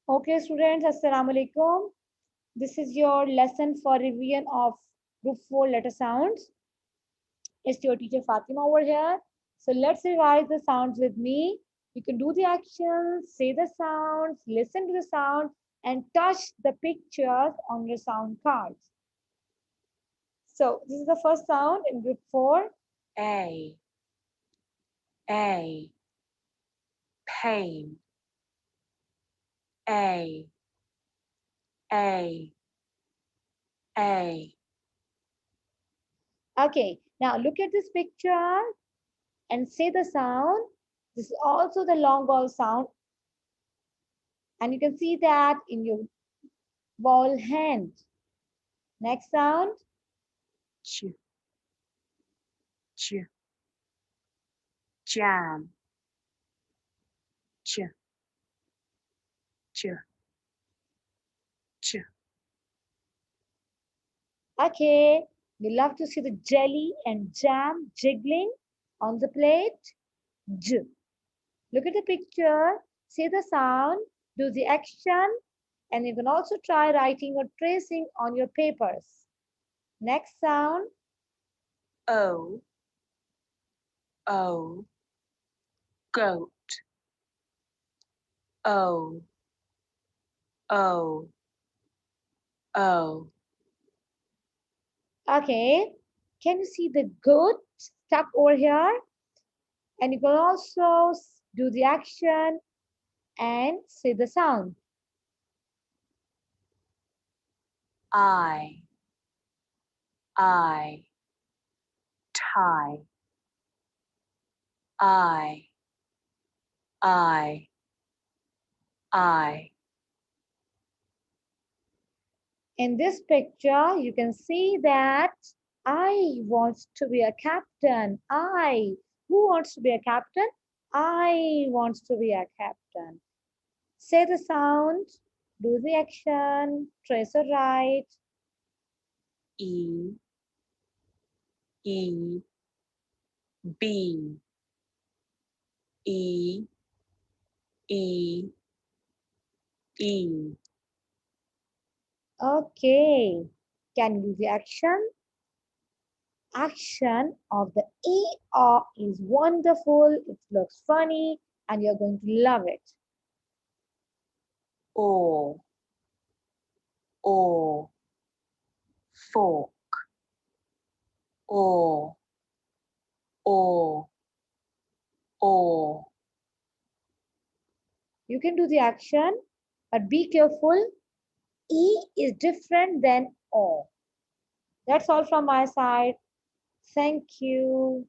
Okay, students, Assalamu alaikum. This is your lesson for revision of Group 4 letter sounds. It's your teacher Fatima over here. So let's revise the sounds with me. You can do the actions, say the sounds, listen to the sound, and touch the pictures on your sound cards. So this is the first sound in Group 4. A, pain, A, A, A, Okay, now look at this picture and say the sound. This is also the long vowel sound, and you can see that in your vowel hand. Next sound, j, j, jam, j, j, j, okay. We love to see the jelly and jam jiggling on the plate. J. Look at the picture, say the sound, do the action, and you can also try writing or tracing on your papers. Next sound, O, O, goat, O, O, O, okay. Can you see the goat stuck over here? And you can also do the action and say the sound. I, tie, I, I, I, In this picture, you can see that I wants to be a captain. Who wants to be a captain? I wants to be a captain. Say the sound, do the action, trace or write. E, E, B, E, E, E, Okay. Can you do the action? Action of the ER is wonderful. It looks funny and you're going to love it. O, O, fork, O, O, O, You can do the action, but be careful. E is different than O. That's all from my side. Thank you.